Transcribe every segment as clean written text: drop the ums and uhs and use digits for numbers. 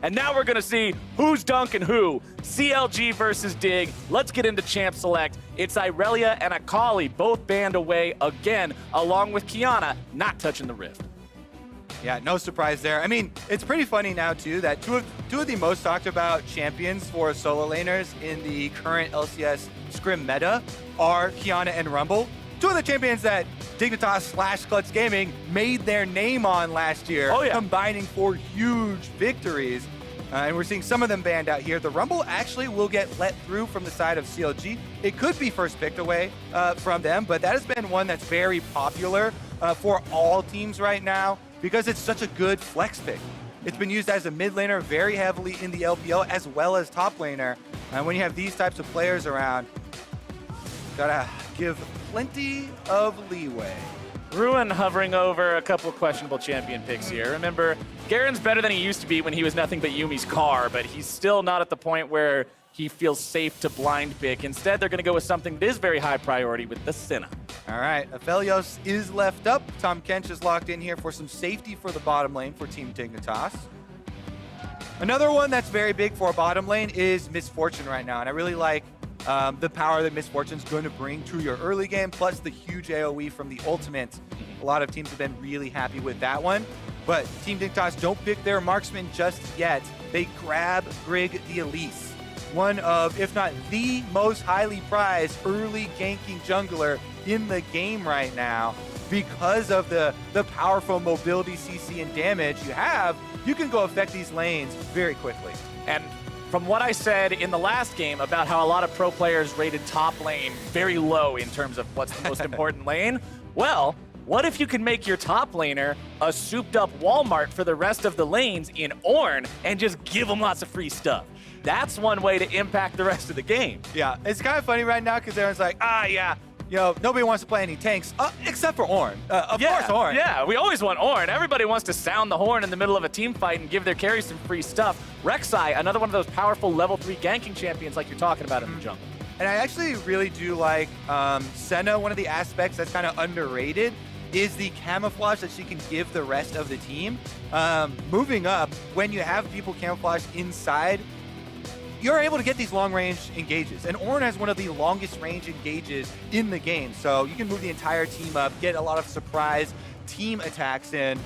And now we're going to see who's dunking who. CLG versus Dig. Let's get into Champ Select. It's Irelia and Akali both banned away again, along with Qiyana not touching the Rift. Yeah, no surprise there. I mean, it's pretty funny now, too, that two of the most talked about champions for solo laners in the current LCS Scrim meta are Qiyana and Rumble. Two of the champions that Dignitas / Klutz Gaming made their name on last year, combining for huge victories. And we're seeing some of them banned out here. The Rumble actually will get let through from the side of CLG. It could be first picked away from them, but that has been one that's very popular for all teams right now, because it's such a good flex pick. It's been used as a mid laner very heavily in the LPL as well as top laner. And when you have these types of players around, gotta give plenty of leeway. Ruin hovering over a couple of questionable champion picks here. Remember, Garen's better than he used to be when he was nothing but Yumi's car, but he's still not at the point where he feels safe to blind pick. Instead, they're gonna go with something that is very high priority with the Senna. All right, Aphelios is left up. Tahm Kenchd is locked in here for some safety for the bottom lane for Team Dignitas. Another one that's very big for bottom lane is Misfortune right now, and I really like the power that Misfortune's going to bring to your early game, plus the huge AoE from the ultimate. A lot of teams have been really happy with that one, but Team Dignitas don't pick their marksman just yet. They grab Grig the Elise, one of, if not the most highly prized early ganking jungler in the game right now. Because of the powerful mobility, CC, and damage you have, you can go affect these lanes very quickly. And from what I said in the last game about how a lot of pro players rated top lane very low in terms of what's the most important lane, well, what if you can make your top laner a souped-up Walmart for the rest of the lanes in Ornn and just give them lots of free stuff? That's one way to impact the rest of the game. Yeah, it's kind of funny right now because everyone's like, yeah, you know, nobody wants to play any tanks, except for Ornn. Of course, Ornn. Yeah, we always want Ornn. Everybody wants to sound the horn in the middle of a team fight and give their carries some free stuff. Rek'Sai, another one of those powerful level 3 ganking champions like you're talking about in the jungle. And I actually really do like Senna. One of the aspects that's kind of underrated is the camouflage that she can give the rest of the team. Moving up, when you have people camouflaged inside, you're able to get these long-range engages. And Ornn has one of the longest range engages in the game. So you can move the entire team up, get a lot of surprise team attacks in,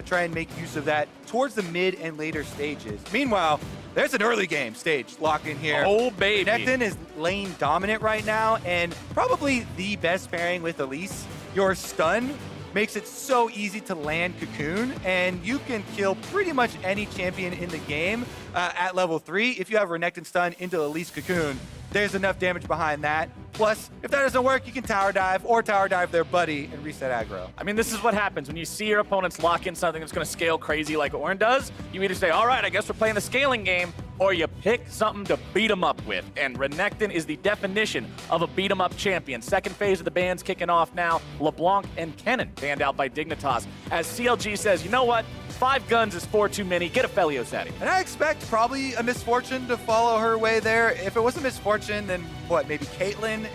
try and make use of that towards the mid and later stages. Meanwhile, there's an early game stage locked in here. Oh, baby. Renekton is lane dominant right now, and probably the best pairing with Elise. Your stun makes it so easy to land Cocoon, and you can kill pretty much any champion in the game at level 3. If you have Renekton stun into Elise Cocoon, there's enough damage behind that. Plus, if that doesn't work, you can tower dive or tower dive their buddy and reset aggro. I mean, this is what happens when you see your opponents lock in something that's going to scale crazy like Ornn does. You either say, all right, I guess we're playing the scaling game, or you pick something to beat them up with. And Renekton is the definition of a beat 'em up champion. Second phase of the bans kicking off now. LeBlanc and Kennen banned out by Dignitas. As CLG says, you know what? 5 guns is 4 too many. Get Aphelios at him. And I expect probably a Misfortune to follow her way there. If it was a Misfortune, then what, maybe Caitlyn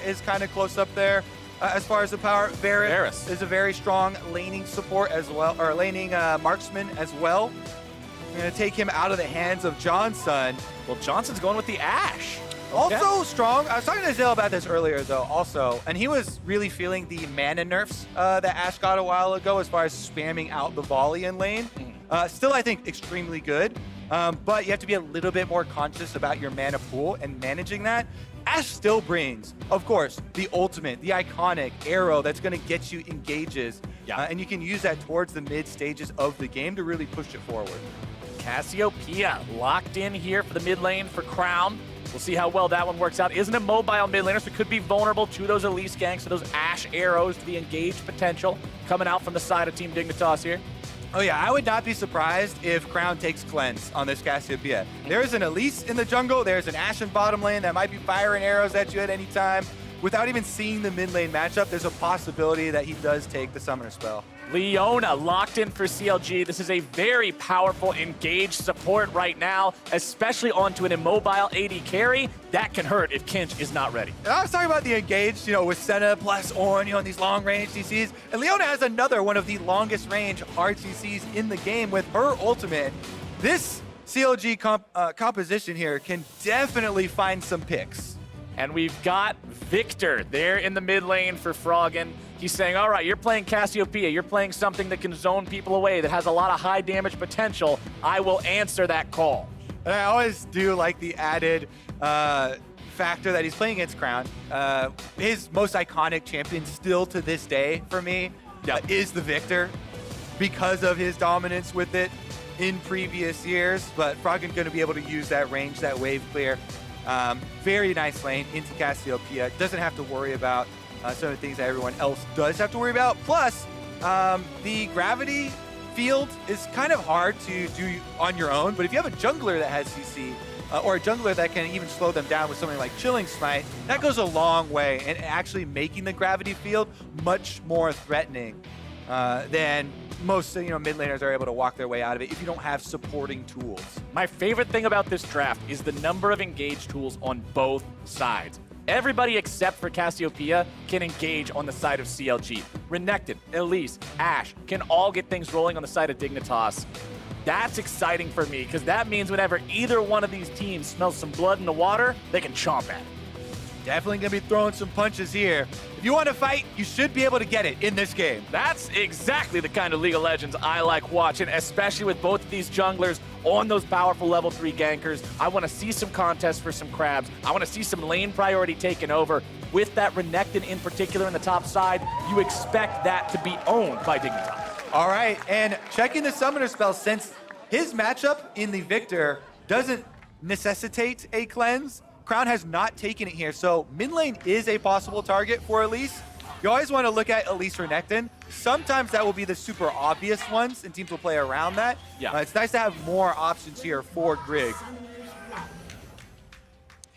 is kind of close up there as far as the power. Varus is a very strong laning support as well, or laning marksman as well. I'm going to take him out of the hands of Johnsun. Well, Johnson's going with the Ashe. Also strong. I was talking to Zale about this earlier, though, also, and he was really feeling the mana nerfs that Ashe got a while ago as far as spamming out the volley in lane. Still, I think, extremely good, but you have to be a little bit more conscious about your mana pool and managing that. Ashe still brings, of course, the ultimate, the iconic arrow that's going to get you engages, and you can use that towards the mid stages of the game to really push it forward. Cassiopeia locked in here for the mid lane for Crown. We'll see how well that one works out. Isn't a mobile mid laner, so it could be vulnerable to those Elise ganks, to those Ashe arrows, to the engaged potential coming out from the side of Team Dignitas here. Oh yeah, I would not be surprised if Crown takes Cleanse on this Cassiopeia. There's an Elise in the jungle, there's an Ashe in bottom lane that might be firing arrows at you at any time. Without even seeing the mid lane matchup, there's a possibility that he does take the summoner spell. Leona locked in for CLG. This is a very powerful engaged support right now, especially onto an immobile AD carry. That can hurt if Kenchd is not ready. And I was talking about the engaged, with Senna plus Ornn, and these long range CCs. And Leona has another one of the longest range hard CCs in the game with her ultimate. This CLG composition here can definitely find some picks. And we've got Viktor there in the mid lane for Froggen. He's saying, all right, you're playing Cassiopeia. You're playing something that can zone people away, that has a lot of high damage potential. I will answer that call. And I always do like the added factor that he's playing against Crown. His most iconic champion still to this day for me is the Viktor because of his dominance with it in previous years. But Froggen going to be able to use that range, that wave clear. Very nice lane into Cassiopeia. Doesn't have to worry about some of the things that everyone else does have to worry about. Plus, the gravity field is kind of hard to do on your own, but if you have a jungler that has CC, or a jungler that can even slow them down with something like Chilling Smite, that goes a long way in actually making the gravity field much more threatening than most mid laners are able to walk their way out of it if you don't have supporting tools. My favorite thing about this draft is the number of engage tools on both sides. Everybody except for Cassiopeia can engage on the side of CLG. Renekton, Elise, Ashe can all get things rolling on the side of Dignitas. That's exciting for me, because that means whenever either one of these teams smells some blood in the water, they can chomp at it. Definitely going to be throwing some punches here. If you want to fight, you should be able to get it in this game. That's exactly the kind of League of Legends I like watching, especially with both of these junglers on those powerful level 3 gankers. I want to see some contests for some crabs. I want to see some lane priority taken over. With that Renekton in particular in the top side, you expect that to be owned by Dignitas. All right, and checking the summoner spell, since his matchup in the Viktor doesn't necessitate a cleanse, Crown has not taken it here, so mid lane is a possible target for Elise. You always want to look at Elise Renekton. Sometimes that will be the super obvious ones, and teams will play around that. Yeah. It's nice to have more options here for Grig.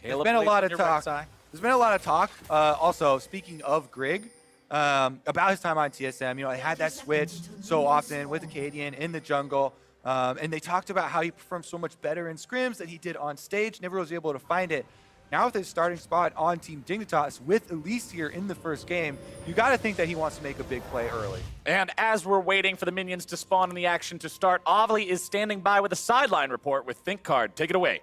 There's been a lot of talk. There's been a lot of talk. Also, speaking of Grig, about his time on TSM, he had that switch so often with Acadian in the jungle. And they talked about how he performed so much better in scrims that he did on stage, never was able to find it. Now with his starting spot on Team Dignitas with Elise here in the first game, you got to think that he wants to make a big play early. And as we're waiting for the minions to spawn and the action to start, Ovely is standing by with a sideline report with ThinkCard. Take it away.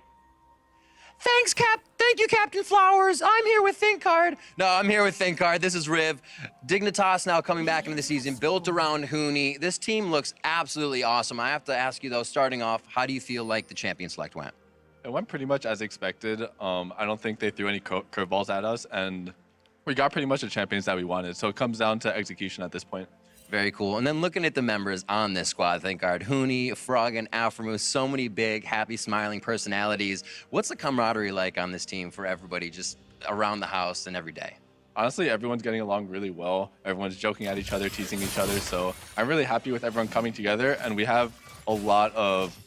Thank you, Captain Flowers. I'm here with ThinkCard. No, I'm here with ThinkCard. This is Riv. Dignitas now coming back into the season, built around Huni. This team looks absolutely awesome. I have to ask you, though, starting off, how do you feel like the champion select went? It went pretty much as expected. I don't think they threw any curveballs at us, and we got pretty much the champions that we wanted. So it comes down to execution at this point. Very cool. And then looking at the members on this squad, ThinkCard, Huni, Froggen, Aphromoo, so many big, happy, smiling personalities. What's the camaraderie like on this team for everybody just around the house and every day? Honestly, everyone's getting along really well. Everyone's joking at each other, teasing each other. So I'm really happy with everyone coming together, and we have a lot of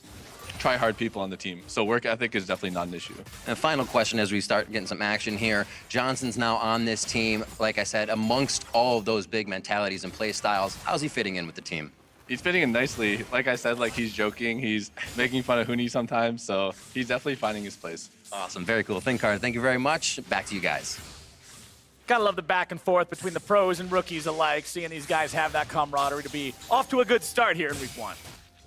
try-hard people on the team. So work ethic is definitely not an issue. And final question as we start getting some action here. Johnson's now on this team, like I said, amongst all of those big mentalities and play styles. How's he fitting in with the team? He's fitting in nicely. Like I said, he's joking. He's making fun of Huni sometimes. So he's definitely finding his place. Awesome. Very cool. ThinkCard, thank you very much. Back to you guys. Gotta love the back and forth between the pros and rookies alike, seeing these guys have that camaraderie to be off to a good start here in week 1.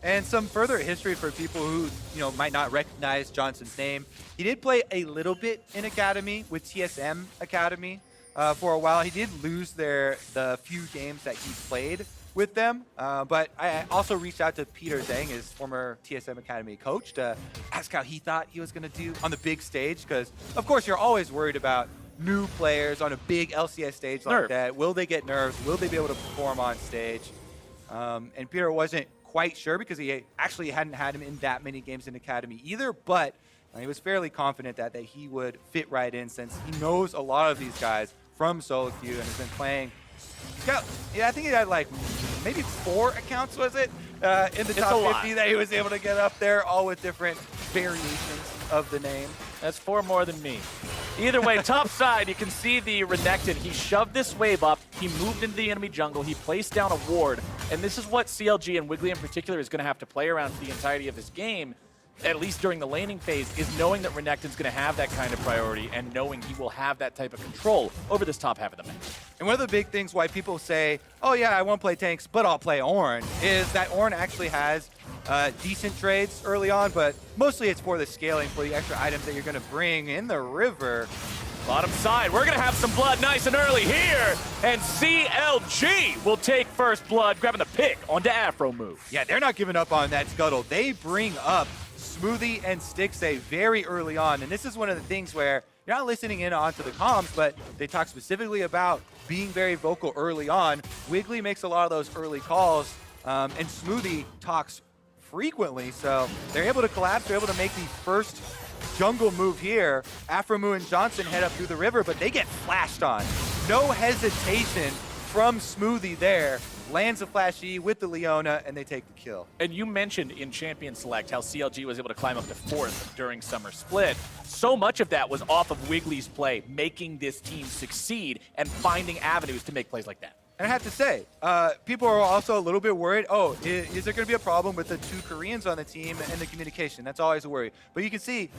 And some further history for people who, might not recognize Johnson's name. He did play a little bit in Academy with TSM Academy for a while. He did lose the few games that he played with them. But I also reached out to Peter Zhang, his former TSM Academy coach, to ask how he thought he was going to do on the big stage. Because, of course, you're always worried about new players on a big LCS stage like that. Will they get nerves? Will they be able to perform on stage? And Peter wasn't quite sure because he actually hadn't had him in that many games in Academy either, but he was fairly confident that he would fit right in since he knows a lot of these guys from solo queue and has been playing. I think he had maybe 4 accounts, was it, in the top 50 that he was able to get up there, all with different variations of the name. That's 4 more than me. Either way, top side, you can see the Renekton. He shoved this wave up. He moved into the enemy jungle. He placed down a ward. And this is what CLG and Wiggily in particular is going to have to play around for the entirety of this game, at least during the laning phase, is knowing that Renekton's going to have that kind of priority and knowing he will have that type of control over this top half of the map. And one of the big things why people say, oh yeah, I won't play tanks, but I'll play Ornn, is that Ornn actually has decent trades early on, but mostly it's for the scaling, for the extra items that you're going to bring in the river. Bottom side, we're gonna have some blood nice and early here, and CLG will take first blood, grabbing the pick onto Aphromoo. Yeah, they're not giving up on that scuttle. They bring up Smoothie and Stixxay very early on, and this is one of the things where you're not listening in onto the comms, but they talk specifically about being very vocal early on. Wiggily makes a lot of those early calls, and Smoothie talks frequently, so they're able to collapse, they're able to make the first jungle move here. Aphromoo and Johnsun head up through the river, but they get flashed on. No hesitation from Smoothie there. Lands a flash E with the Leona, and they take the kill. And you mentioned in Champion Select how CLG was able to climb up to 4th during Summer Split. So much of that was off of Wiggly's play, making this team succeed and finding avenues to make plays like that. And I have to say, people are also a little bit worried, oh, is there going to be a problem with the 2 Koreans on the team and the communication? That's always a worry. But you can see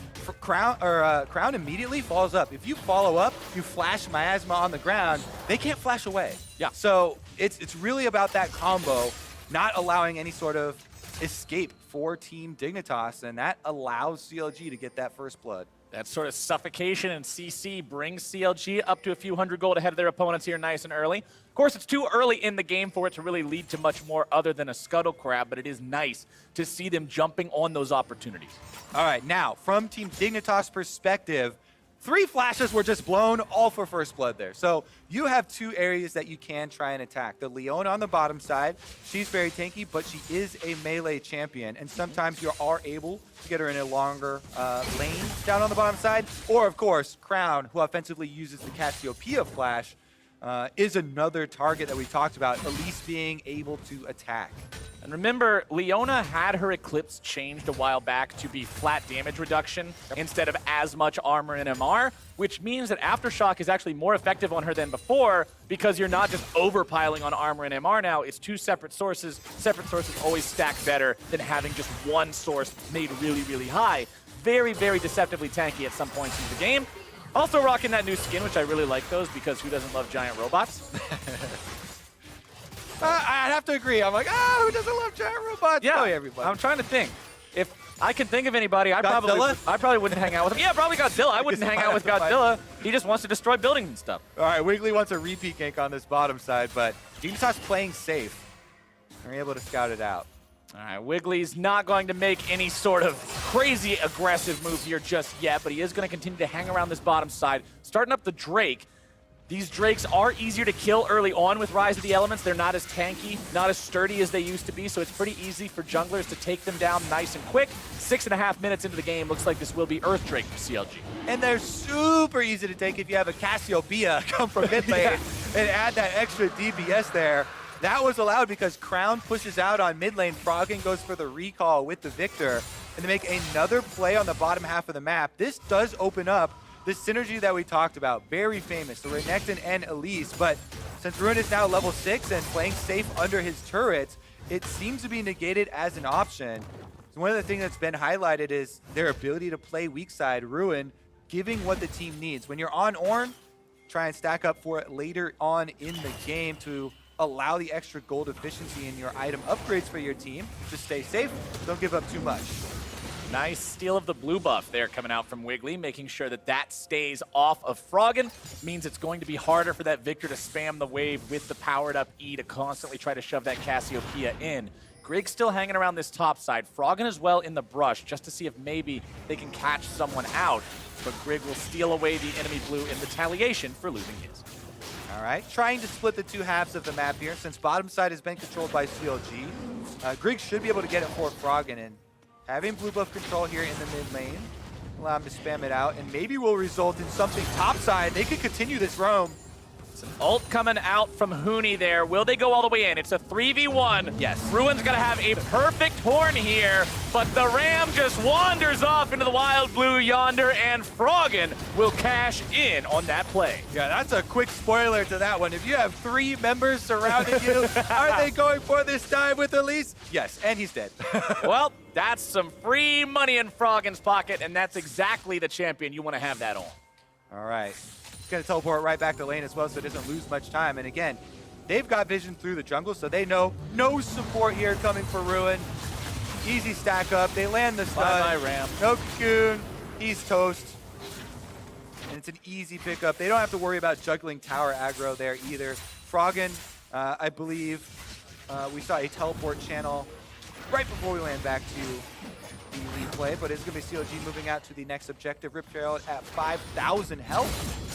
Crown immediately falls up. If you follow up, you flash Miasma on the ground, they can't flash away. Yeah. So it's really about that combo, not allowing any sort of escape for Team Dignitas, and that allows CLG to get that first blood. That sort of suffocation and CC brings CLG up to a few hundred gold ahead of their opponents here nice and early. Of course, it's too early in the game for it to really lead to much more other than a scuttle crab, but it is nice to see them jumping on those opportunities. All right, now, from Team Dignitas' perspective, 3 flashes were just blown, all for first blood there. So you have 2 areas that you can try and attack. The Leona on the bottom side, she's very tanky, but she is a melee champion, and sometimes you are able to get her in a longer lane down on the bottom side. Or, of course, Crown, who offensively uses the Cassiopeia flash, is another target that we talked about, Elise being able to attack. And remember, Leona had her Eclipse changed a while back to be flat damage reduction instead of as much armor and MR, which means that Aftershock is actually more effective on her than before because you're not just overpiling on armor and MR now. It's 2 separate sources. Separate sources always stack better than having just one source made really, really high. Very, very deceptively tanky at some points in the game. Also rocking that new skin, which I really like those because who doesn't love giant robots? I'd have to agree. I'm like, who doesn't love giant robots? Yeah, Oh, everybody. I'm trying to think. If I can think of anybody, I Godzilla? probably wouldn't hang out with him. Yeah, probably Godzilla. I wouldn't hang out with Godzilla. He just wants to destroy buildings and stuff. All right, Wiggily wants a repeat gank on this bottom side, but Dignitas playing safe. They're able to scout it out. All right, Wiggly's not going to make any sort of crazy aggressive move here just yet, but he is going to continue to hang around this bottom side, starting up the Drake. These Drakes are easier to kill early on with Rise of the Elements. They're not as tanky, not as sturdy as they used to be, so it's pretty easy for junglers to take them down nice and quick. 6.5 minutes into the game, looks like this will be Earth Drake for CLG. And they're super easy to take if you have a Cassiopeia come from mid lane and add that extra DPS there. That was allowed because Crown pushes out on mid lane. Froggen goes for the recall with the Viktor, and they make another play on the bottom half of the map. This does open up the synergy that we talked about, very famous, the Renekton and Elise, but since Ruin is now level 6 and playing safe under his turrets, it seems to be negated as an option. So one of the things that's been highlighted is their ability to play weak side Ruin, giving what the team needs. When you're on Ornn, try and stack up for it later on in the game to allow the extra gold efficiency in your item upgrades for your team. Just stay safe, don't give up too much. Nice steal of the blue buff there coming out from Wiggily, making sure that that stays off of Froggen. Means it's going to be harder for that Viktor to spam the wave with the powered up E to constantly try to shove that Cassiopeia in. Grig still hanging around this top side. Froggen as well in the brush just to see if maybe they can catch someone out. But Grig will steal away the enemy blue in retaliation for losing his. All right, trying to split the 2 halves of the map here. Since bottom side has been controlled by CLG, Grig should be able to get it for Froggen, and having blue buff control here in the mid lane, allow him to spam it out, and maybe will result in something topside. They could continue this roam. It's an ult coming out from Huni there. Will they go all the way in? It's a 3v1. Yes. Ruin's gonna have a perfect horn here, but the Ram just wanders off into the wild blue yonder, and Froggen will cash in on that play. Yeah, that's a quick spoiler to that one. If you have 3 members surrounding you, are they going for this dive with Elise? Yes, and he's dead. Well, that's some free money in Froggen's pocket, and that's exactly the champion you want to have that on. All right. Going to teleport right back to lane as well so it doesn't lose much time. And again, they've got vision through the jungle, so they know no support here coming for Ruin. Easy stack up. They land the stun. Bye-bye, Ram. No cocoon. He's toast. And it's an easy pickup. They don't have to worry about juggling tower aggro there either. Froggen, I believe, we saw a teleport channel right before we land back to the lead play, but it's going to be CLG moving out to the next objective. Rip Trail at 5,000 health.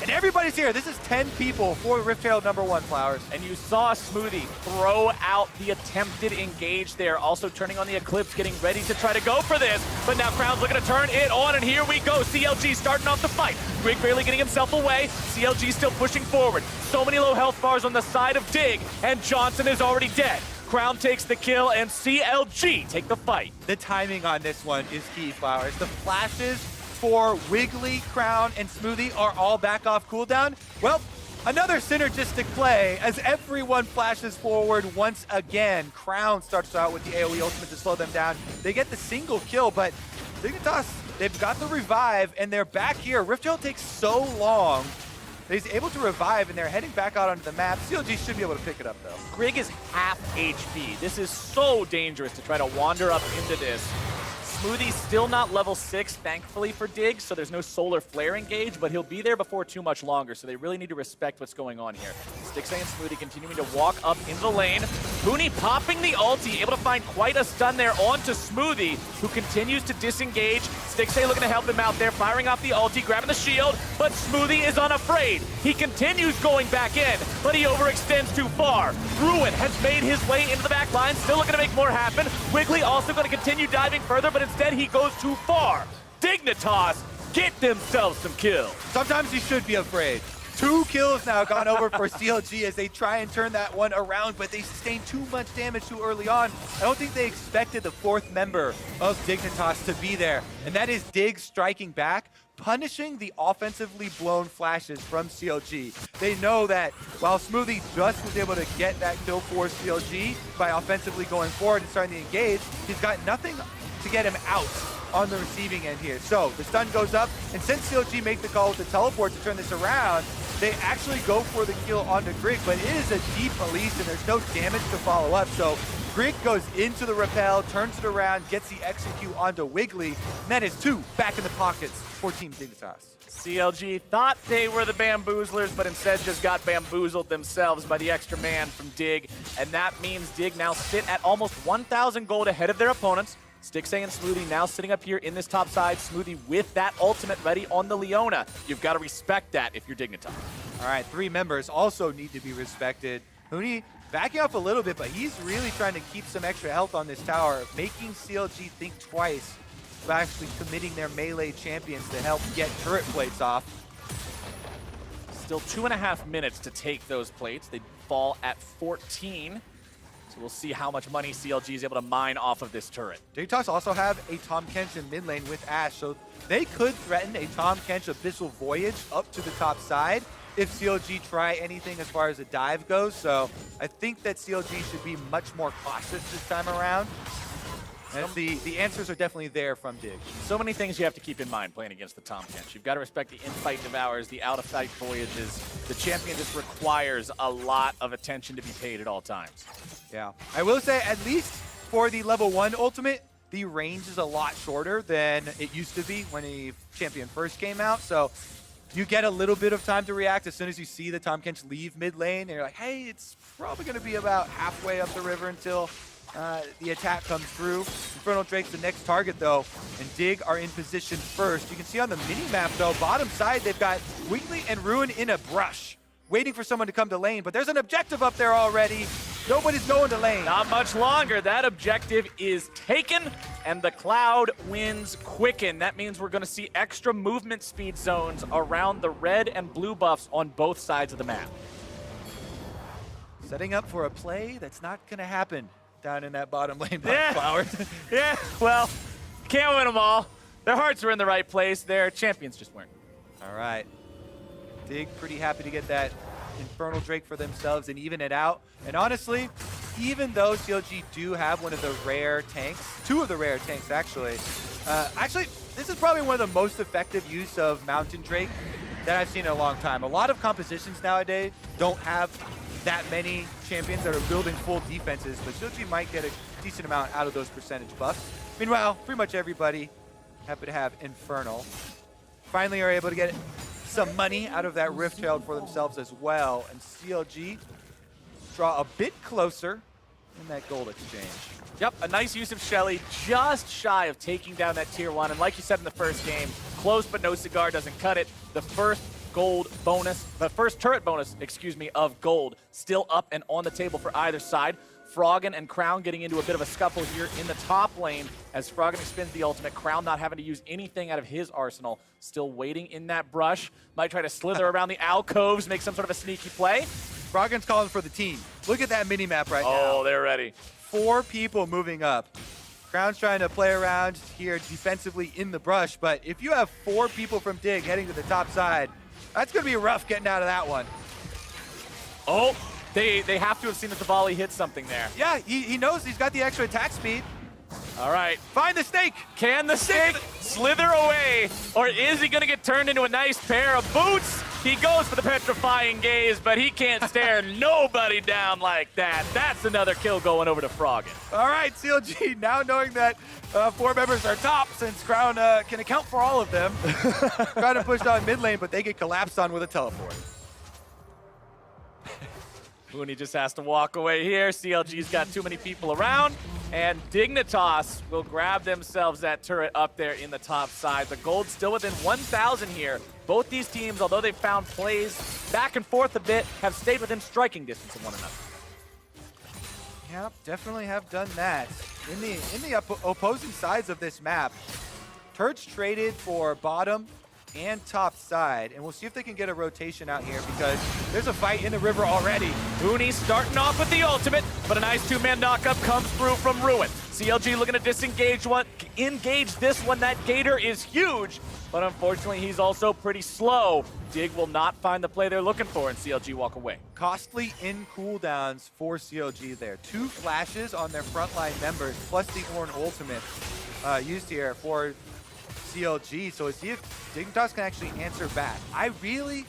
And everybody's here. This is 10 people for Rift Herald #1, Flowers. And you saw Smoothie throw out the attempted engage there, also turning on the Eclipse, getting ready to try to go for this. But now Crown's looking to turn it on, and here we go. CLG starting off the fight. Grig barely getting himself away. CLG still pushing forward. So many low health bars on the side of Dig, and Johnsun is already dead. Crown takes the kill, and CLG take the fight. The timing on this one is key, Flowers. The flashes for Wiggily, Crown, and Smoothie are all back off cooldown. Well, another synergistic play as everyone flashes forward once again. Crown starts out with the AoE ultimate to slow them down. They get the single kill, but Dignitas, they've got the revive, and they're back here. Rift Trail takes so long that he's able to revive, and they're heading back out onto the map. CLG should be able to pick it up, though. Grig is half HP. This is so dangerous to try to wander up into this. Smoothie's still not level 6, thankfully for Dig, so there's no solar flare engage, but he'll be there before too much longer, so they really need to respect what's going on here. Stixxay and Smoothie continuing to walk up into the lane. Huni popping the ulti, able to find quite a stun there onto Smoothie, who continues to disengage. Stixxay looking to help him out there, firing off the ulti, grabbing the shield, but Smoothie is unafraid. He continues going back in, but he overextends too far. Ruin has made his way into the back line, still looking to make more happen. Wiggily also going to continue diving further, but instead he goes too far. Dignitas get themselves some kills. Sometimes you should be afraid. 2 kills now gone over for CLG as they try and turn that one around, but they sustained too much damage too early on. I don't think they expected the 4th member of Dignitas to be there, and that is Dig striking back, punishing the offensively blown flashes from CLG. They know that while Smoothie just was able to get that kill for CLG by offensively going forward and starting to engage, he's got nothing to get him out on the receiving end here. So the stun goes up, and since CLG make the call with the teleport to turn this around, they actually go for the kill onto Grig, but it is a deep Elise and there's no damage to follow up. So Grig goes into the repel, turns it around, gets the execute onto Wiggily, and that is 2 back in the pockets for Team Dignitas. CLG thought they were the bamboozlers, but instead just got bamboozled themselves by the extra man from Dig, and that means Dig now sit at almost 1,000 gold ahead of their opponents. Stixxay and Smoothie now sitting up here in this top side. Smoothie with that ultimate ready on the Leona. You've got to respect that if you're Dignitas. All right, 3 members also need to be respected. Huni backing off a little bit, but he's really trying to keep some extra health on this tower, making CLG think twice about actually committing their melee champions to help get turret plates off. Still 2.5 minutes to take those plates. They fall at 14. So we'll see how much money CLG is able to mine off of this turret. Dignitas also have a Tahm Kenchd in mid lane with Ashe, so they could threaten a Tahm Kenchd Abyssal Voyage up to the top side if CLG try anything as far as a dive goes. So I think that CLG should be much more cautious this time around. And the answers are definitely there from Dig. So many things you have to keep in mind playing against the Tahm Kenchd. You've got to respect the in-fight devours, the out-of-fight voyages. The champion just requires a lot of attention to be paid at all times. Yeah. I will say, at least for the level 1 ultimate, the range is a lot shorter than it used to be when a champion first came out. So you get a little bit of time to react as soon as you see the Tahm Kenchd leave mid lane. And you're like, hey, it's probably going to be about halfway up the river until the attack comes through. Infernal Drake's the next target, though, and Dig are in position first. You can see on the mini-map, though, bottom side, they've got Wiggily and Ruin in a brush, waiting for someone to come to lane, but there's an objective up there already. Nobody's going to lane. Not much longer. That objective is taken, and the Cloud wins quicken. That means we're going to see extra movement speed zones around the red and blue buffs on both sides of the map. Setting up for a play that's not going to happen down in that bottom lane, Yeah. Flowers. Yeah, well, can't win them all. Their hearts are in the right place. Their champions just weren't. All right. Dig pretty happy to get that Infernal Drake for themselves and even it out. And honestly, even though CLG do have one of the rare tanks, 2 of the rare tanks actually, this is probably one of the most effective use of Mountain Drake that I've seen in a long time. A lot of compositions nowadays don't have that many champions that are building full defenses, but CLG might get a decent amount out of those percentage buffs. Meanwhile, pretty much everybody happen to have Infernal. Finally are able to get some money out of that Rift Herald for themselves as well. And CLG draw a bit closer in that gold exchange. Yep, a nice use of Shelly, just shy of taking down that tier 1. And like you said in the first game, close but no cigar doesn't cut it. The first gold bonus, the first turret bonus, excuse me, of gold still up and on the table for either side. Froggen and Crown getting into a bit of a scuffle here in the top lane as Froggen expends the ultimate. Crown not having to use anything out of his arsenal. Still waiting in that brush. Might try to slither around the alcoves, make some sort of a sneaky play. Froggen's calling for the team. Look at that mini-map right now. Oh, they're ready. 4 people moving up. Crown's trying to play around here defensively in the brush, but if you have 4 people from Dig heading to the top side, that's going to be rough getting out of that one. Oh, they have to have seen that the volley hit something there. Yeah, he knows he's got the extra attack speed. All right. Find the snake. Can the snake slither away, or is he going to get turned into a nice pair of boots? He goes for the petrifying gaze, but he can't stare nobody down like that. That's another kill going over to Froggen. All right, CLG, now knowing that 4 members are top, since Crown can account for all of them, trying to push down mid lane, but they get collapsed on with a teleport. Huni just has to walk away here. CLG's got too many people around. And Dignitas will grab themselves that turret up there in the top side. The gold still within 1,000 here. Both these teams, although they've found plays back and forth a bit, have stayed within striking distance of one another. Yep, definitely have done that. In the opposing sides of this map, turrets traded for bottom and top side, and we'll see if they can get a rotation out here because there's a fight in the river already. Huni starting off with the ultimate, but a nice 2-man knockup comes through from Ruin. CLG looking to engage this one. That gator is huge, but unfortunately he's also pretty slow. Dig will not find the play they're looking for, and CLG walk away. Costly in cooldowns for CLG there. 2 flashes on their frontline members, plus the Ornn ultimate used here for CLG, so let's see if Dignitas can actually answer back. I really,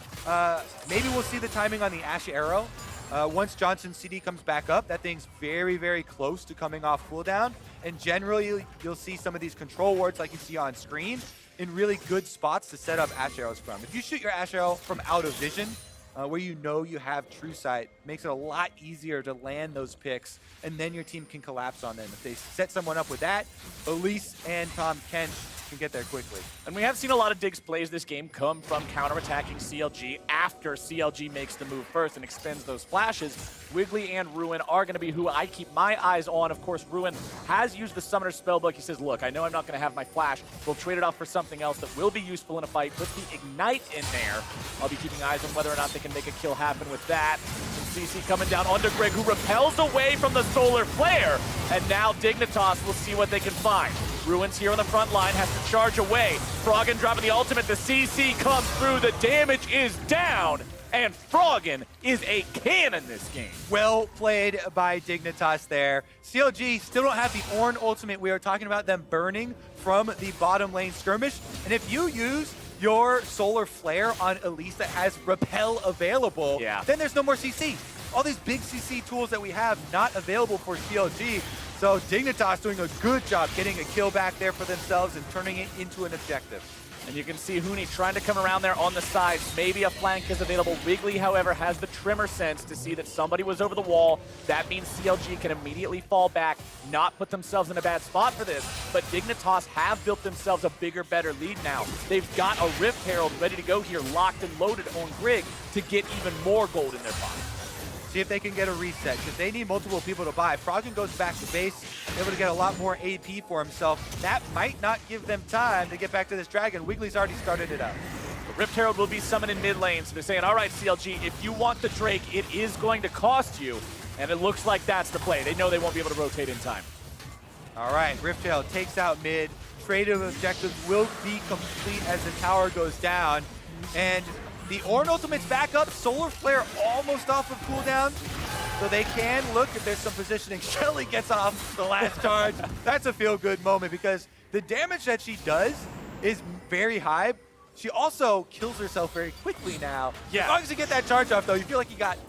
maybe we'll see the timing on the Ash Arrow. Once Johnson's CD comes back up, that thing's very, very close to coming off cooldown, and generally you'll see some of these control wards like you see on screen in really good spots to set up Ash Arrows from. If you shoot your Ash Arrow from out of vision, where you know you have true sight, makes it a lot easier to land those picks, and then your team can collapse on them. If they set someone up with that, Elise and Tahm Kenchd can get there quickly. And we have seen a lot of Dig's plays this game come from counterattacking CLG after CLG makes the move first and expends those flashes. Wiggily and Ruin are going to be who I keep my eyes on. Of course, Ruin has used the Summoner Spellbook. He says, look, I know I'm not going to have my flash. We'll trade it off for something else that will be useful in a fight. With the Ignite in there, I'll be keeping eyes on whether or not they can make a kill happen with that. Some CC coming down onto Grig, who repels away from the Solar Flare. And now Dignitas will see what they can find. Ruin's here on the front line, has to charge away. Froggen dropping the ultimate, the CC comes through, the damage is down, and Froggen is a cannon this game. Well played by Dignitas there. CLG still don't have the Ornn ultimate. We are talking about them burning from the bottom lane skirmish, and if you use your Solar Flare on Elise that has Repel available, then there's no more CC. All these big CC tools that we have not available for CLG. So Dignitas doing a good job getting a kill back there for themselves and turning it into an objective. And you can see Huni trying to come around there on the sides. Maybe a flank is available. Wiggily, however, has the trimmer sense to see that somebody was over the wall. That means CLG can immediately fall back, not put themselves in a bad spot for this. But Dignitas have built themselves a bigger, better lead now. They've got a Rift Herald ready to go here, locked and loaded on Grig to get even more gold in their pocket. See if they can get a reset, because they need multiple people to buy. Froggen goes back to base, able to get a lot more AP for himself. That might not give them time to get back to this dragon. Wiggly's already started it up. The Rift Herald will be summoned in mid lane, so they're saying, all right, CLG, if you want the Drake, it is going to cost you, and it looks like that's the play. They know they won't be able to rotate in time. All right, Rift Herald takes out mid. Trade of objectives will be complete as the tower goes down, and the Ornn ultimate's back up. Solar Flare almost off of cooldown, so they can look if there's some positioning. Shelly gets off the last charge. That's a feel-good moment because the damage that she does is very high. She also kills herself very quickly now. Yeah. As long as you get that charge off, though, you feel like you got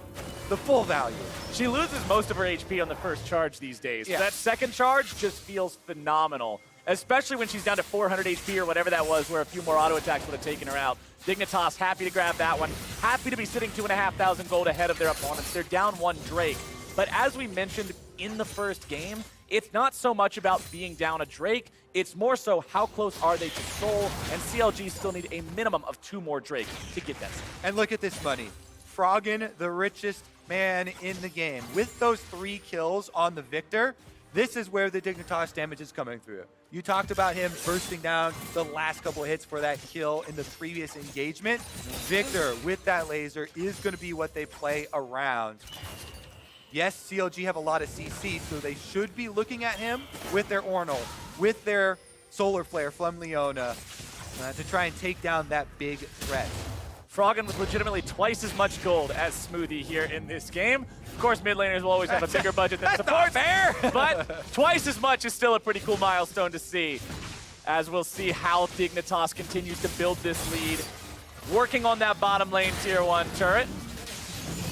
the full value. She loses most of her HP on the first charge these days. Yeah. That second charge just feels phenomenal, especially when she's down to 400 HP or whatever that was, where a few more auto attacks would have taken her out. Dignitas happy to grab that one. Happy to be sitting 2,500 gold ahead of their opponents. They're down one Drake. But as we mentioned in the first game, it's not so much about being down a Drake, it's more so how close are they to Soul, and CLG still need a minimum of 2 more Drake to get that. And look at this money. Froggen, the richest man in the game. With those 3 kills on the Viktor, this is where the Dignitas damage is coming through. You talked about him bursting down the last couple of hits for that kill in the previous engagement. Viktor, with that laser, is going to be what they play around. Yes, CLG have a lot of CC, so they should be looking at him with their Ornn, with their Solar Flare from Leona to try and take down that big threat. Froggen with legitimately twice as much gold as Smoothie here in this game. Of course, mid laners will always have a bigger budget than support, fair, but twice as much is still a pretty cool milestone to see. As we'll see how Dignitas continues to build this lead, working on that bottom lane tier 1 turret.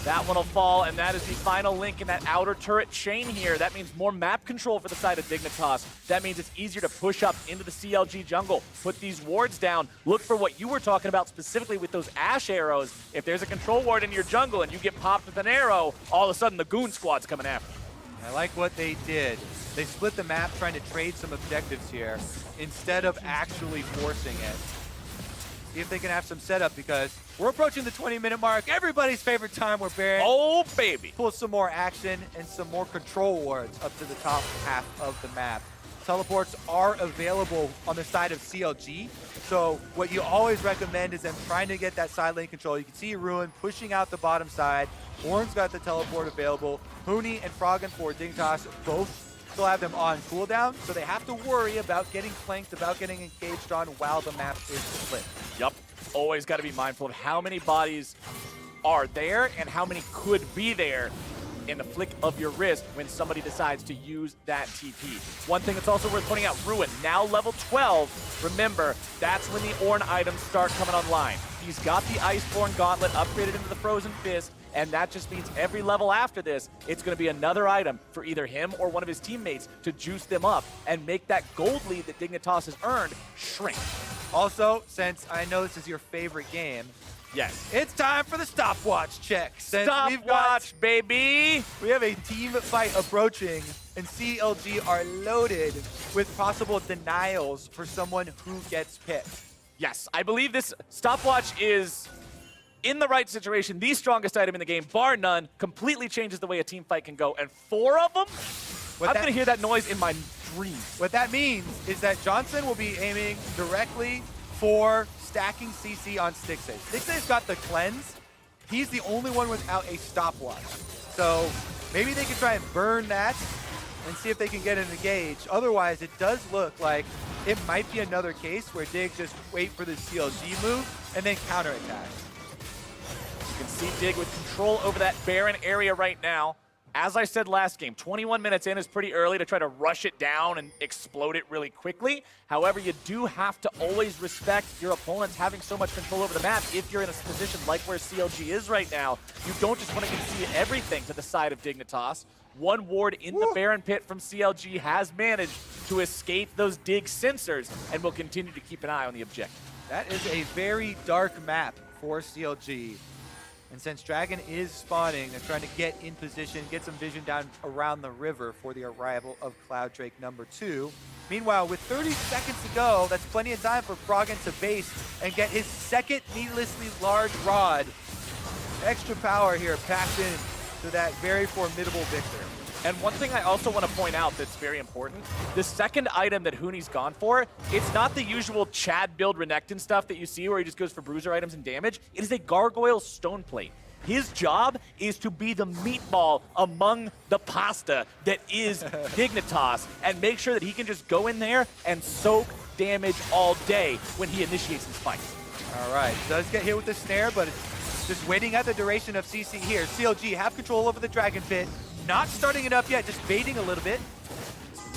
That one will fall, and that is the final link in that outer turret chain here. That means more map control for the side of Dignitas. That means it's easier to push up into the CLG jungle, put these wards down, look for what you were talking about specifically with those Ash arrows. If there's a control ward in your jungle and you get popped with an arrow, all of a sudden the goon squad's coming after you. I like what they did. They split the map trying to trade some objectives here instead of actually forcing it. See if they can have some setup, because we're approaching the 20-minute mark. Everybody's favorite time where Baron pulls some more action and some more control wards up to the top half of the map. Teleports are available on the side of CLG, so what you always recommend is them trying to get that side lane control. You can see Ruin pushing out the bottom side. Ornn's got the teleport available. Huni and Froggen for Dignitas both still have them on cooldown, so they have to worry about getting flanked, about getting engaged on while the map is split. Yep. Always got to be mindful of how many bodies are there and how many could be there in the flick of your wrist when somebody decides to use that TP. One thing that's also worth pointing out, Ruin, now level 12. Remember, that's when the Ornn items start coming online. He's got the Iceborne Gauntlet upgraded into the Frozen Fist, and that just means every level after this, it's going to be another item for either him or one of his teammates to juice them up and make that gold lead that Dignitas has earned shrink. Also, since I know this is your favorite game, yes, it's time for the stopwatch check. Stopwatch, baby! We have a team fight approaching, and CLG are loaded with possible denials for someone who gets picked. Yes, I believe this stopwatch is, in the right situation, the strongest item in the game, bar none. Completely changes the way a team fight can go, and 4 of them? I'm going to hear that noise in my dreams. What that means is that Johnsun will be aiming directly for stacking CC on Stixxay. Stixxay's got the cleanse. He's the only one without a stopwatch. So maybe they can try and burn that and see if they can get an engage. Otherwise, it does look like it might be another case where Dig just wait for the CLG move and then counterattack. You can see Dig with control over that Baron area right now. As I said last game, 21 minutes in is pretty early to try to rush it down and explode it really quickly. However, you do have to always respect your opponents having so much control over the map. If you're in a position like where CLG is right now, you don't just want to concede everything to the side of Dignitas. One ward in the Baron pit from CLG has managed to escape those Dig sensors and will continue to keep an eye on the objective. That is a very dark map for CLG. And since Dragon is spawning, they're trying to get in position, get some vision down around the river for the arrival of Cloud Drake number 2. Meanwhile, with 30 seconds to go, that's plenty of time for Froggen to base and get his second needlessly large rod. Extra power here packed in to that very formidable Viktor. And one thing I also want to point out that's very important, the second item that Huni's gone for, it's not the usual Chad build Renekton stuff that you see where he just goes for bruiser items and damage. It is a Gargoyle Stone Plate. His job is to be the meatball among the pasta that is Dignitas and make sure that he can just go in there and soak damage all day when he initiates his fights. All right, does get hit with the snare, but it's just waiting at the duration of CC here. CLG have control over the Dragon Pit. Not starting it up yet, just baiting a little bit.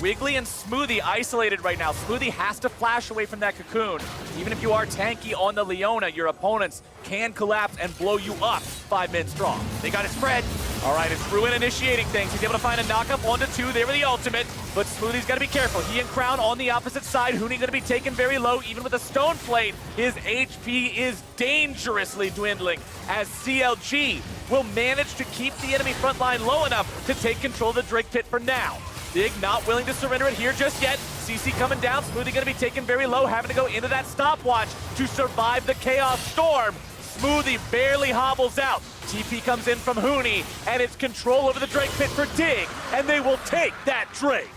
Wiggily and Smoothie isolated right now. Smoothie has to flash away from that cocoon. Even if you are tanky on the Leona, your opponents can collapse and blow you up 5 men strong. They got it spread. All right, it's Ruin initiating things. He's able to find a knockup 1-2 there with the ultimate, but Smoothie's got to be careful. He and Crown on the opposite side. Huni going to be taken very low, even with a stone plate. His HP is dangerously dwindling as CLG will manage to keep the enemy front line low enough to take control of the Drake pit for now. Dig not willing to surrender it here just yet. CC coming down. Smoothie going to be taken very low, having to go into that stopwatch to survive the Chaos Storm. Smoothie barely hobbles out. TP comes in from Huni, and it's control over the Drake pit for Dig, and they will take that Drake.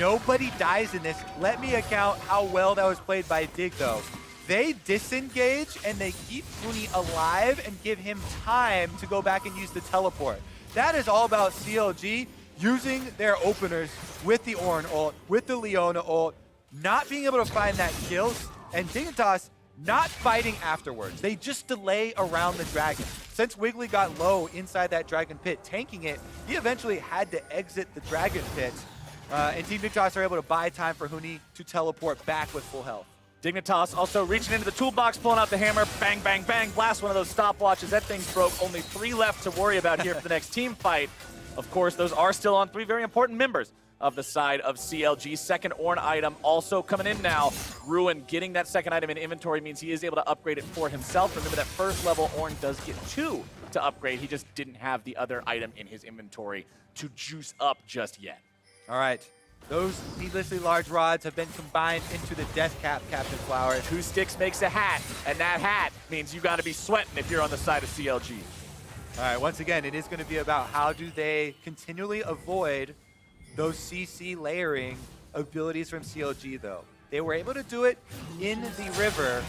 Nobody dies in this. Let me account how well that was played by Dig, though. They disengage, and they keep Huni alive and give him time to go back and use the teleport. That is all about CLG using their openers with the Ornn ult, with the Leona ult, not being able to find that kills, and Dignitas not fighting afterwards. They just delay around the dragon. Since Wiggily got low inside that dragon pit, tanking it, he eventually had to exit the dragon pit. And Team Dignitas are able to buy time for Huni to teleport back with full health. Dignitas also reaching into the toolbox, pulling out the hammer, bang, bang, bang, blast one of those stopwatches. That thing's broke. Only 3 left to worry about here for the next team fight. Of course, those are still on 3 very important members of the side of CLG. Second Ornn item also coming in now. Ruin getting that second item in inventory means he is able to upgrade it for himself. Remember that first level Ornn does get 2 to upgrade. He just didn't have the other item in his inventory to juice up just yet. All right. Those needlessly large rods have been combined into the death cap, Captain Flowers. 2 sticks makes a hat, and that hat means you got to be sweating if you're on the side of CLG. All right, once again, it is going to be about how do they continually avoid those CC layering abilities from CLG, though. They were able to do it in the river,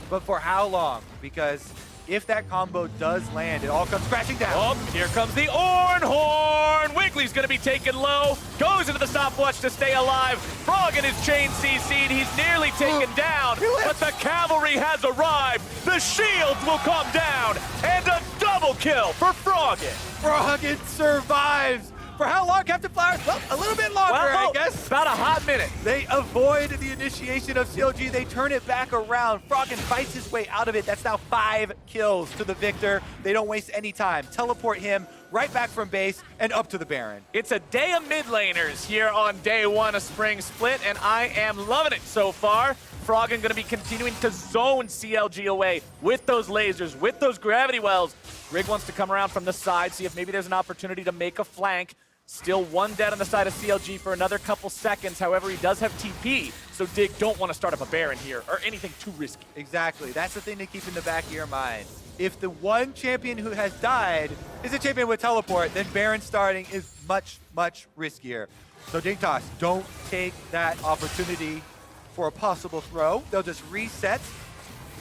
but for how long? Because if that combo does land, it all comes crashing down. Oh, here comes the Ornn Horn! Wiggly's gonna be taken low, goes into the stopwatch to stay alive. Froggen is chain CC'd, he's nearly taken down, but the cavalry has arrived. The shields will come down, and a double kill for Froggen. Froggen survives. For how long, Captain Flowers? Well, a little bit longer, I guess. About a hot minute. They avoid the initiation of CLG. They turn it back around. Froggen fights his way out of it. That's now 5 kills to the Viktor. They don't waste any time. Teleport him right back from base and up to the Baron. It's a day of mid laners here on day 1 of Spring Split, and I am loving it so far. Froggen going to be continuing to zone CLG away with those lasers, with those gravity wells. Grig wants to come around from the side, see if maybe there's an opportunity to make a flank. Still 1 dead on the side of CLG for another couple seconds. However, he does have TP, so Dig don't want to start up a Baron here or anything too risky. Exactly. That's the thing to keep in the back of your mind. If the one champion who has died is a champion with teleport, then Baron starting is much, much riskier. So Dignitas, don't take that opportunity for a possible throw. They'll just reset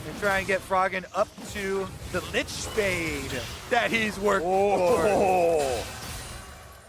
and try and get Froggen up to the Lich Spade that he's worked for.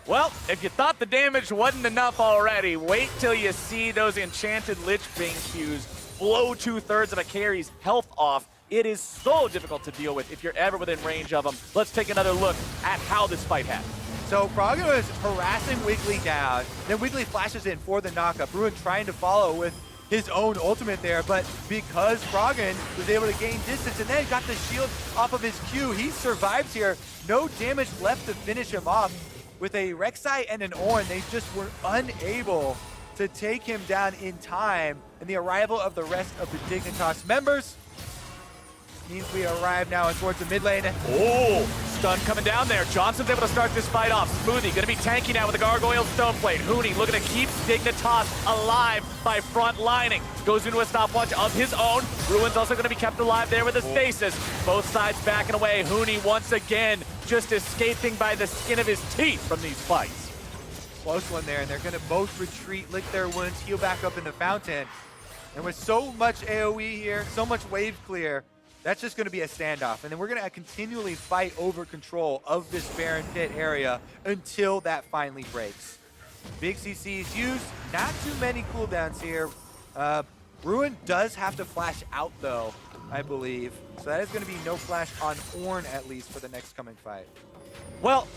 Well, if you thought the damage wasn't enough already, wait till you see those enchanted Lich Bane Qs blow 2/3 of a carry's health off. It is so difficult to deal with if you're ever within range of them. Let's take another look at how this fight happened. So Froggen was harassing Wiggily down, then Wiggily flashes in for the knockup. Ruin trying to follow with his own ultimate there, but because Froggen was able to gain distance and then got the shield off of his Q, he survives here. No damage left to finish him off. With a Rek'Sai and an Ornn, they just were unable to take him down in time. And the arrival of the rest of the Dignitas members means we arrive now towards the mid lane. Oh, stun coming down there. Johnson's able to start this fight off. Smoothie gonna be tanky now with a Gargoyle Stone Plate. Huni looking to keep Dignitas alive by front lining. Goes into a stopwatch of his own. Ruin's also gonna be kept alive there with a stasis. Both sides backing away. Huni once again just escaping by the skin of his teeth from these fights. Close one there, and they're gonna both retreat, lick their wounds, heal back up in the fountain. And with so much AoE here, so much wave clear, that's just going to be a standoff. And then we're going to continually fight over control of this Baron Pit area until that finally breaks. Big CCs used, not too many cooldowns here. Ruin does have to flash out though, I believe. So that is going to be no flash on Ornn at least for the next coming fight. Well,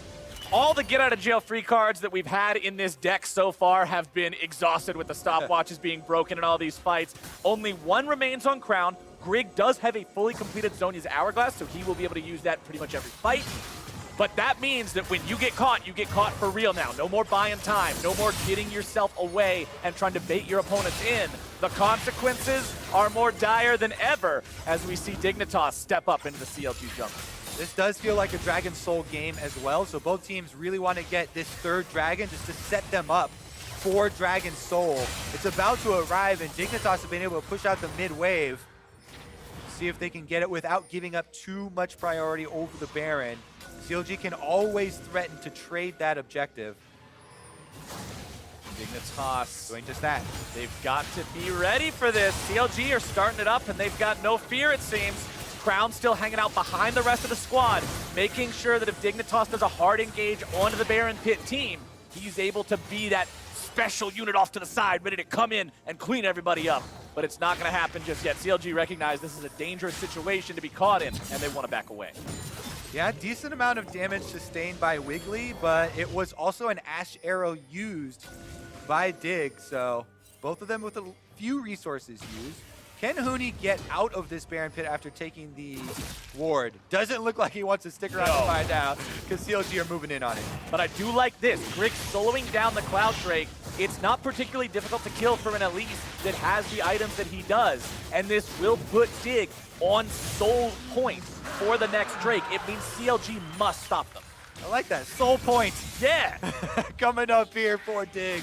all the get out of jail free cards that we've had in this deck so far have been exhausted with the stopwatches being broken in all these fights. Only 1 remains on Crown. Grig does have a fully completed Zhonya's Hourglass, so he will be able to use that pretty much every fight. But that means that when you get caught for real now. No more buying time, no more getting yourself away and trying to bait your opponents in. The consequences are more dire than ever as we see Dignitas step up into the CLG jungle. This does feel like a Dragon Soul game as well, so both teams really want to get this third dragon just to set them up for Dragon Soul. It's about to arrive, and Dignitas have been able to push out the mid wave. See if they can get it without giving up too much priority over the Baron. CLG can always threaten to trade that objective. Dignitas Doing just that. They've got to be ready for this. CLG are starting it up, and they've got no fear, it seems. Crown still hanging out behind the rest of the squad, making sure that if Dignitas does a hard engage onto the Baron Pit team, he's able to be that special unit off to the side, ready to come in and clean everybody up. But it's not going to happen just yet. CLG recognize this is a dangerous situation to be caught in, and they want to back away. Yeah, decent amount of damage sustained by Wiggily, but it was also an Ash Arrow used by Dig, so both of them with a few resources used. Can Huni get out of this Baron Pit after taking the ward? Doesn't look like he wants to stick around to find out, because CLG are moving in on it. But I do like this. Grig soloing down the Cloud Drake. It's not particularly difficult to kill for an Elise that has the items that he does. And this will put Dig on soul point for the next Drake. It means CLG must stop them. I like that. Soul point. Yeah! Coming up here for Dig.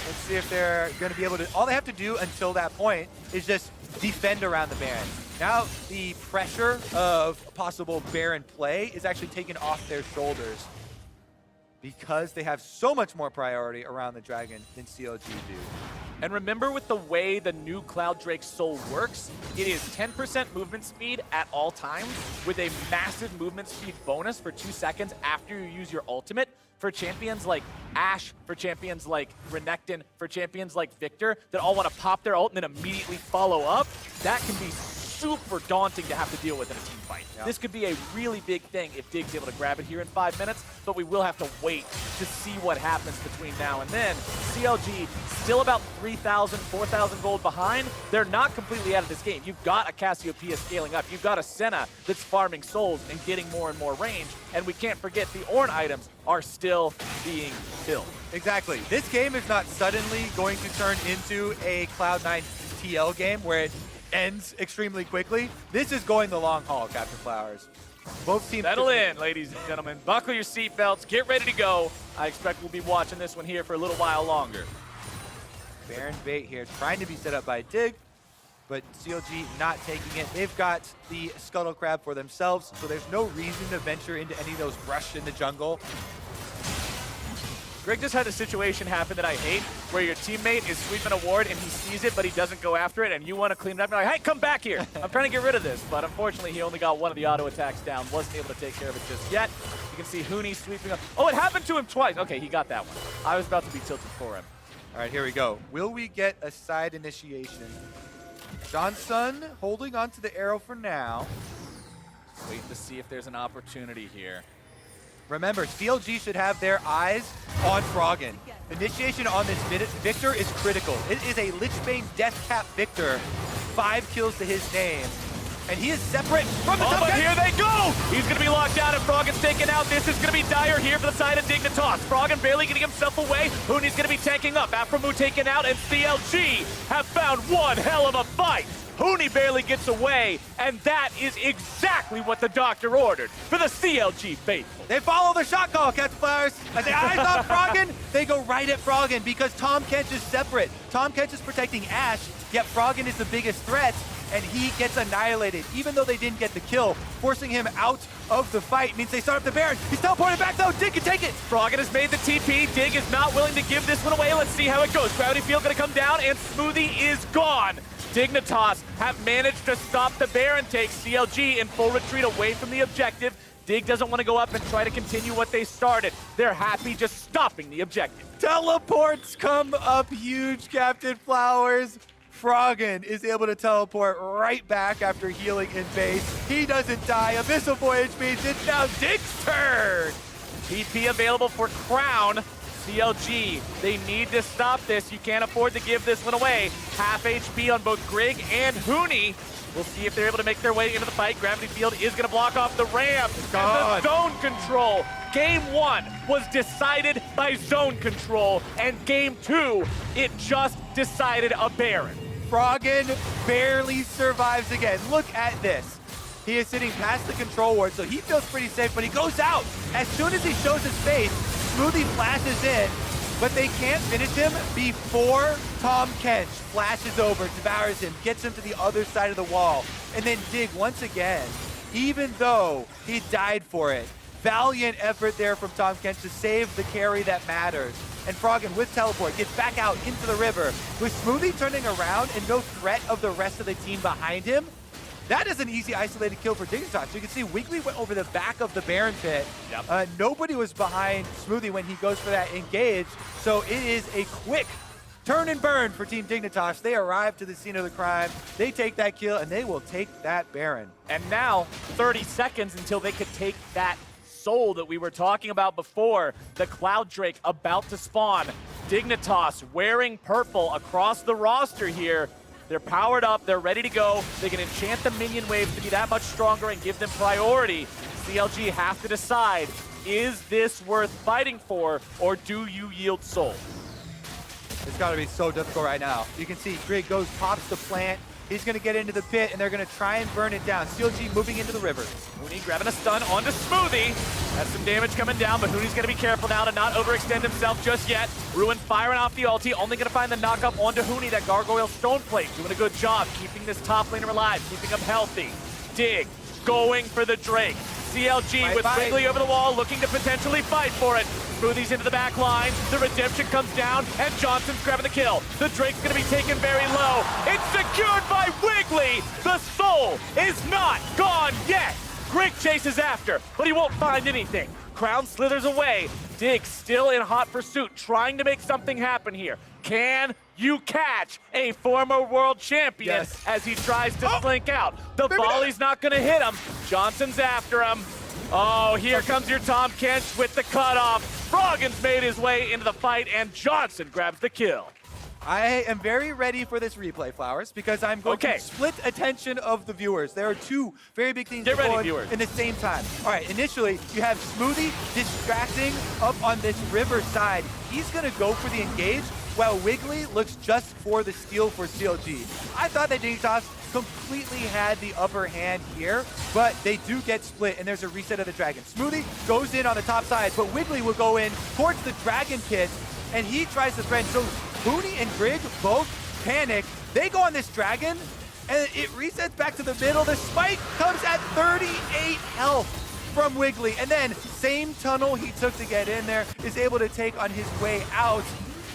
Let's see if they're going to be able to... All they have to do until that point is just defend around the Baron. Now the pressure of possible Baron play is actually taken off their shoulders because they have so much more priority around the dragon than CLG do. And remember, with the way the new Cloud Drake Soul works, it is 10% movement speed at all times with a massive movement speed bonus for 2 seconds after you use your ultimate. For champions like Ashe, for champions like Renekton, for champions like Viktor that all want to pop their ult and then immediately follow up, that can be super daunting to have to deal with in a team fight. Yeah. This could be a really big thing if Dig's able to grab it here in 5 minutes, but we will have to wait to see what happens between now and then. CLG still about 3,000, 4,000 gold behind. They're not completely out of this game. You've got a Cassiopeia scaling up. You've got a Senna that's farming souls and getting more and more range. And we can't forget the Ornn items are still being filled. Exactly. This game is not suddenly going to turn into a Cloud9 TL game where it ends extremely quickly. This is going the long haul, Captain Flowers. Both teams settle in, ladies and gentlemen. Buckle your seatbelts. Get ready to go. I expect we'll be watching this one here for a little while longer. Baron bait here, trying to be set up by Dig, but CLG not taking it. They've got the Scuttle Crab for themselves, so there's no reason to venture into any of those rush in the jungle. Grig just had a situation happen that I hate, where your teammate is sweeping a ward and he sees it, but he doesn't go after it, and you want to clean it up. You're like, hey, come back here. I'm trying to get rid of this. But unfortunately, he only got one of the auto attacks down. Wasn't able to take care of it just yet. You can see Huni sweeping up. Oh, it happened to him twice. Okay, he got that one. I was about to be tilted for him. All right, here we go. Will we get a side initiation? Johnsun holding on to the arrow for now. Just waiting to see if there's an opportunity here. Remember, CLG should have their eyes on Froggen. Initiation on this Viktor is critical. It is a Lichbane Death Cap Viktor. 5 kills to his name. And he is separate from the top. But here they go! He's going to be locked down and Froggen's taken out. This is going to be dire here for the side of Dignitas. Froggen barely getting himself away. Huni's going to be tanking up. Aphromoo taken out, and CLG have found one hell of a fight. Huni barely gets away, and that is exactly what the doctor ordered for the CLG faithful. They follow the shot call, Captain Flowers. As the eyes on Froggen, they go right at Froggen because Tahm Kenchd is separate. Tahm Kenchd is protecting Ashe, yet Froggen is the biggest threat, and he gets annihilated, even though they didn't get the kill. Forcing him out of the fight means they start up the Baron. He's teleported back though. Dig can take it. Froggen has made the TP. Dig is not willing to give this one away. Let's see how it goes. Gravity Field gonna come down, and Smoothie is gone. Dignitas have managed to stop the Baron take. CLG in full retreat away from the objective. Dig doesn't want to go up and try to continue what they started. They're happy just stopping the objective. Teleports come up huge, Captain Flowers. Froggen is able to teleport right back after healing in base. He doesn't die. Abyssal Voyage means it's now Dig's turn. TP available for Crown. CLG, they need to stop this. You can't afford to give this one away. Half HP on both Grig and Huni. We'll see if they're able to make their way into the fight. Gravity Field is going to block off the ramp. And the zone control. Game 1 was decided by zone control. And Game 2, it just decided a Baron. Froggen barely survives again. Look at this. He is sitting past the control ward, so he feels pretty safe, but he goes out. As soon as he shows his face, Smoothie flashes in, but they can't finish him before Tahm Kenchd flashes over, devours him, gets him to the other side of the wall. And then Dig, once again, even though he died for it, valiant effort there from Tahm Kenchd to save the carry that matters. And Froggen with teleport gets back out into the river. With Smoothie turning around and no threat of the rest of the team behind him, that is an easy isolated kill for Dignitas. You can see Wiggily went over the back of the Baron pit. Yep. Nobody was behind Smoothie when he goes for that engage. So it is a quick turn and burn for Team Dignitas. They arrive to the scene of the crime. They take that kill and they will take that Baron. And now 30 seconds until they could take that soul that we were talking about before. The Cloud Drake about to spawn. Dignitas wearing purple across the roster here. They're powered up, they're ready to go. They can enchant the minion waves to be that much stronger and give them priority. CLG have to decide, is this worth fighting for, or do you yield soul? It's gotta be so difficult right now. You can see Grig goes, pops the plant. He's gonna get into the pit and they're gonna try and burn it down. CLG moving into the river. Huni grabbing a stun onto Smoothie. That's some damage coming down, but Huni's gonna be careful now to not overextend himself just yet. Ruin firing off the ulti, only gonna find the knockup onto Huni, that Gargoyle Stone Plate. Doing a good job keeping this top laner alive, keeping him healthy. Dig, going for the Drake. CLG with Wiggily over the wall, looking to potentially fight for it. Smoothie's into the back line, the redemption comes down, and Johnson's grabbing the kill. The Drake's gonna be taken very low. It's secured by Wiggily! The soul is not gone yet! Grig chases after, but he won't find anything. Crown slithers away. Dig still in hot pursuit, trying to make something happen here. Can you catch a former world champion as he tries to slink out? The volley's not gonna hit him. Johnson's after him. Oh, here comes your Tahm Kenchd with the cutoff. Froggen's made his way into the fight, and Johnsun grabs the kill. I am very ready for this replay, Flowers, because I'm going to split attention of the viewers. There are two very big things going in the same time. All right, initially, you have Smoothie distracting up on this river side. He's going to go for the engage, while Wiggily looks just for the steal for CLG. I thought that Dignitas completely had the upper hand here, but they do get split, and there's a reset of the dragon. Smoothie goes in on the top side, but Wiggily will go in towards the dragon pit, and he tries to threaten. So Huni and Grig both panic. They go on this dragon, and it resets back to the middle. The spike comes at 38 health from Wiggily, and then same tunnel he took to get in there is able to take on his way out,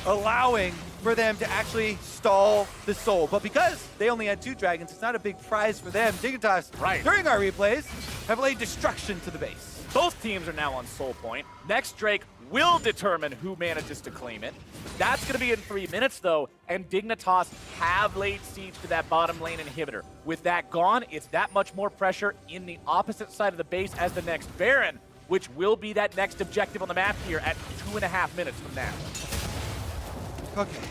allowing for them to actually stall the soul. But because they only had 2 dragons, it's not a big prize for them. Dignitas, during our replays, have laid destruction to the base. Both teams are now on soul point. Next Drake will determine who manages to claim it. That's going to be in 3 minutes, though, and Dignitas have laid siege to that bottom lane inhibitor. With that gone, it's that much more pressure in the opposite side of the base as the next Baron, which will be that next objective on the map here at 2.5 minutes from now. Okay.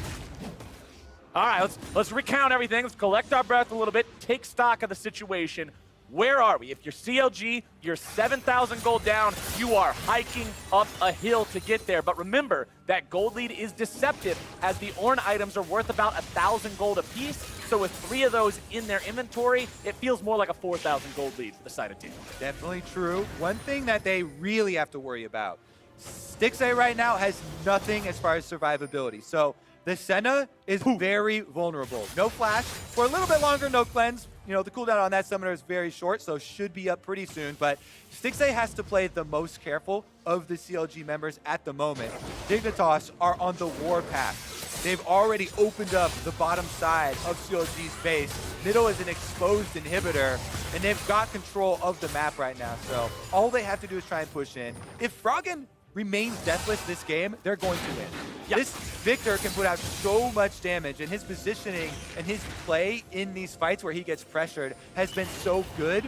All right, let's recount everything. Let's collect our breath a little bit, take stock of the situation. Where are we? If you're CLG, you're 7,000 gold down. You are hiking up a hill to get there. But remember, that gold lead is deceptive, as the Ornn items are worth about 1,000 gold apiece. So with 3 of those in their inventory, it feels more like a 4,000 gold lead for the side of team. Definitely true. One thing that they really have to worry about, Stixxay right now has nothing as far as survivability. So the Senna is very vulnerable. No flash. For a little bit longer, no cleanse. You know, the cooldown on that summoner is very short, so should be up pretty soon. But Stixxay has to play the most careful of the CLG members at the moment. Dignitas are on the warpath. They've already opened up the bottom side of CLG's base. Middle is an exposed inhibitor, and they've got control of the map right now. So all they have to do is try and push in. If Froggen remains deathless this game, they're going to win. This Viktor can put out so much damage, and his positioning and his play in these fights where he gets pressured has been so good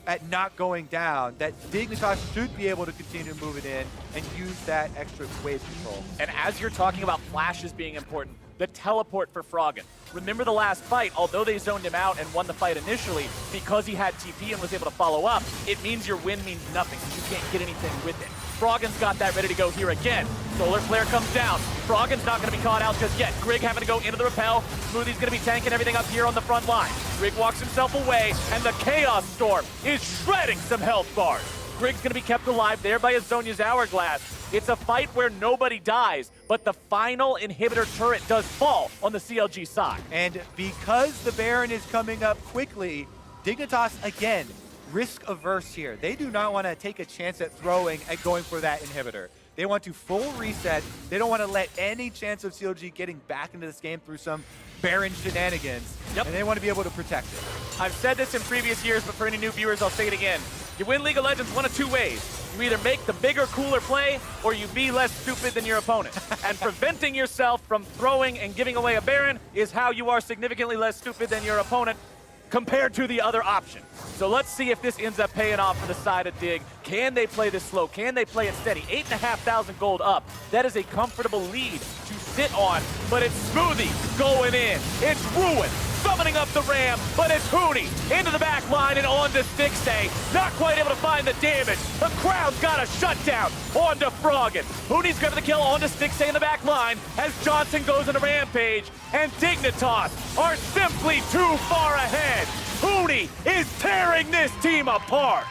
at not going down, that Dignitas should be able to continue to move it in and use that extra wave control. And as you're talking about flashes being important, the teleport for Froggen. Remember the last fight, although they zoned him out and won the fight initially, because he had TP and was able to follow up, it means your win means nothing. You can't get anything with it. Froggen's got that ready to go here again. Solar Flare comes down. Froggen's not going to be caught out just yet. Grig having to go into the repel. Smoothie's going to be tanking everything up here on the front line. Grig walks himself away, and the Chaos Storm is shredding some health bars. Grig's going to be kept alive there by Azonia's Hourglass. It's a fight where nobody dies, but the final inhibitor turret does fall on the CLG side. And because the Baron is coming up quickly, Dignitas, again, risk averse here. They do not want to take a chance at throwing and going for that inhibitor. They want to full reset. They don't want to let any chance of CLG getting back into this game through some Baron shenanigans. Yep. And they want to be able to protect it. I've said this in previous years, but for any new viewers, I'll say it again. You win League of Legends one of two ways. You either make the bigger, cooler play, or you be less stupid than your opponent. And preventing yourself from throwing and giving away a Baron is how you are significantly less stupid than your opponent compared to the other option. So let's see if this ends up paying off for the side of Dig. Can they play this slow? Can they play it steady? 8,500 gold up. That is a comfortable lead to sit on, but it's Smoothie going in. It's Ruin summoning up the Ram, but it's Huni into the back line and on to Stixxay. Not quite able to find the damage. The crowd's got a shutdown on to Froggen. Huni's grabbing the kill on to Stixxay in the back line as Johnsun goes on a rampage, and Dignitas are simply too far ahead. Huni is tearing this team apart.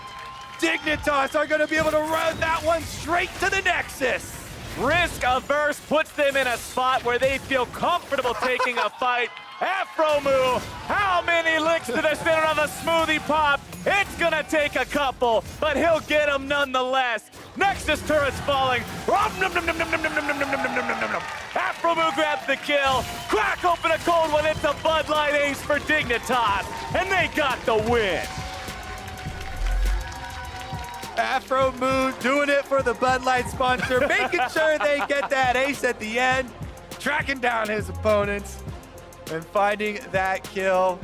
Dignitas are going to be able to run that one straight to the Nexus. Risk averse puts them in a spot where they feel comfortable taking a fight. Aphromoo, how many licks to the center of a Smoothie pop? It's gonna take a couple, but he'll get them nonetheless. Nexus turret's falling. Aphromoo grabs the kill. Crack open a cold one. It's a Bud Light ace for Dignitas, and they got the win. Aphromoo doing it for the Bud Light sponsor, making sure they get that ace at the end, tracking down his opponents, and finding that kill.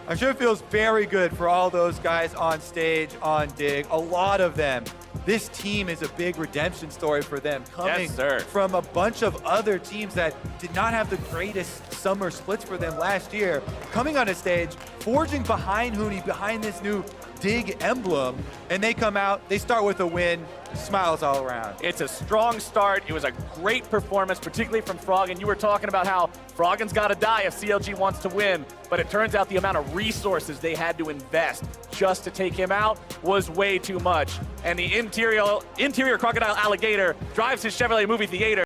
I'm sure it feels very good for all those guys on stage, on Dig, a lot of them. This team is a big redemption story for them, coming from a bunch of other teams that did not have the greatest summer splits for them last year. Coming on a stage, forging behind Huni, behind this new Dig emblem, and they come out, they start with a win, smiles all around. It's a strong start. It was a great performance, particularly from Froggen. You were talking about how Froggen's got to die if CLG wants to win, but it turns out the amount of resources they had to invest just to take him out was way too much. And the interior crocodile alligator drives his Chevrolet movie theater